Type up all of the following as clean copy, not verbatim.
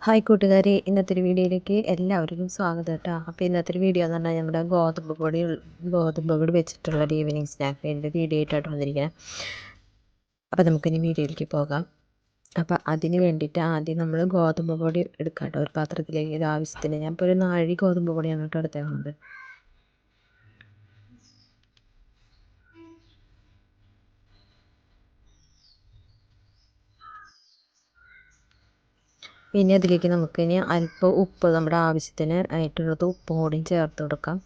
Hi കൂട്ടുകാരെ, ഇന്നത്തെ ഒരു വീഡിയോയിലേക്ക് എല്ലാവർക്കും സ്വാഗതം കേട്ടോ. അപ്പോൾ ഇന്നത്തെ ഒരു വീഡിയോ എന്ന് പറഞ്ഞാൽ നമ്മുടെ ഗോതമ്പ് പൊടി വെച്ചിട്ടുള്ള ഒരു ഈവനിങ് സ്നാക്കിൻ്റെ വീഡിയോ ആയിട്ടാണ് വന്നിരിക്കുന്നത്. അപ്പോൾ നമുക്കിനി വീഡിയോയിലേക്ക് പോകാം. അപ്പോൾ അതിന് വേണ്ടിയിട്ട് ആദ്യം നമ്മൾ ഗോതമ്പ് പൊടി എടുക്കാം കേട്ടോ. ഒരു പാത്രത്തിലേക്ക് ഇത് ആവശ്യത്തിന് ഞാൻ ഇപ്പോൾ ഒരു 4 ഗോതമ്പ് പൊടിയാണ് കേട്ടോ എടുത്തേക്കുന്നത്. പിന്നെ അതിലേക്ക് നമുക്കിനി അല്പം ഉപ്പ് നമ്മുടെ ആവശ്യത്തിന് ആയിട്ടുള്ളത് ഉപ്പും കൂടിയും ചേർത്ത് കൊടുക്കാം.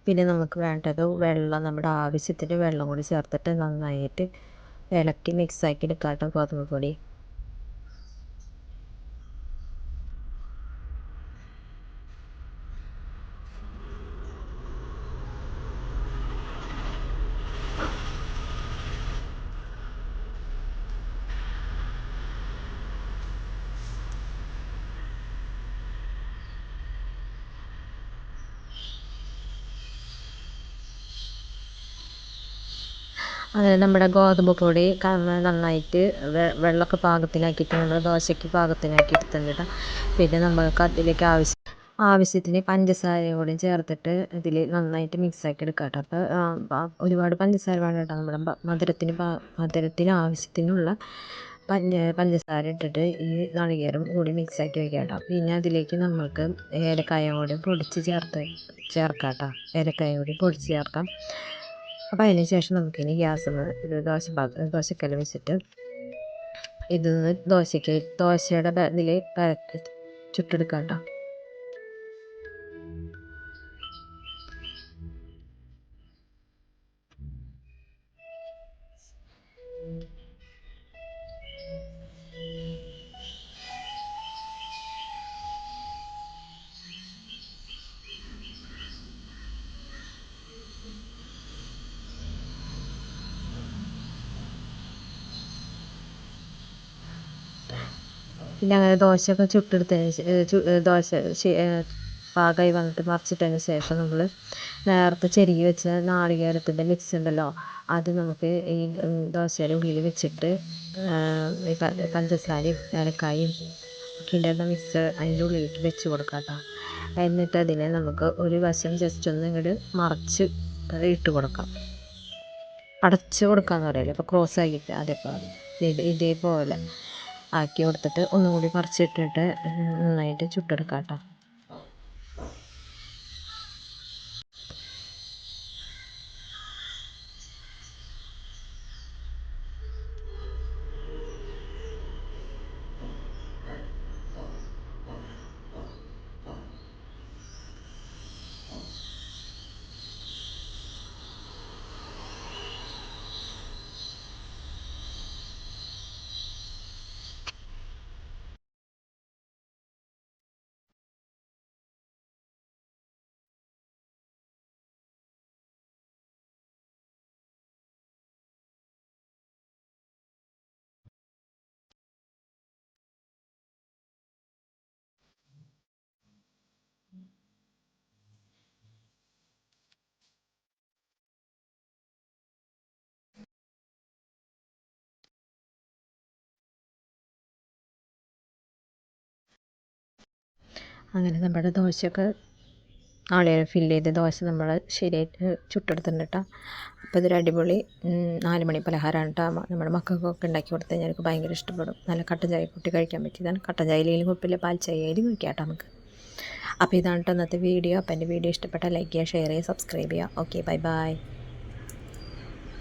പിന്നെ നമുക്ക് വേണ്ടത് വെള്ളം, നമ്മുടെ ആവശ്യത്തിന് വെള്ളം കൂടി ചേർത്തിട്ട് നന്നായിട്ട് ഇളക്കി മിക്സാക്കി എടുക്കാം കേട്ടോ ഗോതമ്പ് പൊടി. നമ്മുടെ ഗോതമ്പ് പൊടി നന്നായിട്ട് വെള്ളമൊക്കെ പാകത്തിനാക്കിയിട്ട് നമ്മൾ ദോശയ്ക്ക് പാകത്തിനാക്കി എടുത്തിട്ട് പിന്നെ നമുക്ക് അതിലേക്ക് ആവശ്യത്തിന് പഞ്ചസാരയും കൂടി ചേർത്തിട്ട് ഇതിൽ നന്നായിട്ട് മിക്സാക്കി എടുക്കാം കേട്ടോ. അപ്പോൾ ഒരുപാട് പഞ്ചസാര വേണ്ട കേട്ടോ. നമ്മുടെ മധുരത്തിന് ആവശ്യത്തിനുള്ള പഞ്ചസാര ഇട്ടിട്ട് ഈ നാളികേരം കൂടി മിക്സാക്കി വയ്ക്കാം കേട്ടോ. പിന്നെ അതിലേക്ക് നമുക്ക് ഏലക്കായ കൂടി പൊടിച്ച് ചേർക്കാം കേട്ടോ. ഏലക്കായ കൂടി പൊടിച്ച് ചേർക്കാം. അപ്പോൾ അതിന് ശേഷം നമുക്കിനി ഒരു ദോശക്കല്ല് വെച്ചിട്ട് ഇത് ദോശയുടെ ഇതിൽ ചുട്ടെടുക്കാം കേട്ടോ. പിന്നെ അങ്ങനെ ദോശയൊക്കെ പാകമായി വന്നിട്ട് മറിച്ചിട്ടതിന് ശേഷം നമ്മൾ നേരത്തെ ചെരുകി വെച്ച നാളികേരത്തിൻ്റെ മിക്സ് ഉണ്ടല്ലോ, അത് നമുക്ക് ഈ ദോശയുടെ ഉള്ളിൽ വെച്ചിട്ട് പഞ്ചസാരയും ഏലക്കായും ഒക്കെ ഉണ്ടായിരുന്ന മിക്സ് അതിൻ്റെ ഉള്ളിലേക്ക് വെച്ച് കൊടുക്കാം കേട്ടോ. എന്നിട്ട് അതിനെ നമുക്ക് ഒരു വശം ജസ്റ്റ് ഒന്ന് ഇങ്ങോട്ട് മറിച്ച് ഇട്ട് കൊടുക്കാം. അടച്ച് കൊടുക്കാമെന്ന് പറയില്ല, അപ്പോൾ ക്രോസ് ആക്കിയിട്ട് ഇതേപോലെ ആക്കി കൊടുത്തിട്ട് ഒന്നും കൂടി മറിച്ചിട്ടിട്ട് നന്നായിട്ട് ചുട്ടെടുക്കാം കേട്ടോ. അങ്ങനെ നമ്മുടെ ദോശയൊക്കെ ഫില്ല് ചെയ്ത് ദോശ നമ്മൾ ശരിയായിട്ട് ചുട്ടെടുത്തിട്ടുണ്ട് കേട്ടോ. അപ്പോൾ ഇതൊരു അടിപൊളി 4 മണി പലഹാരമാണ് കേട്ടോ. നമ്മുടെ മക്കൾക്കൊക്കെ ഉണ്ടാക്കി കൊടുത്തു കഴിഞ്ഞാൽ എനിക്ക് ഭയങ്കര ഇഷ്ടപ്പെടും. നല്ല കട്ടൻ ചായ കൂട്ടി കഴിക്കാൻ പറ്റിയതാണ്. കട്ടൻ ചായയിലും കുഴപ്പമില്ല, പാൽ ചായയിലും കഴിക്കാം കേട്ടോ നമുക്ക്. അപ്പോൾ ഇതാണ് കേട്ടോ ഇന്നത്തെ വീഡിയോ. അപ്പോൾ എൻ്റെ വീഡിയോ ഇഷ്ടപ്പെട്ടാൽ ലൈക്ക് ചെയ്യുക, ഷെയർ ചെയ്യുക, സബ്സ്ക്രൈബ് ചെയ്യുക. Okay, bye bye.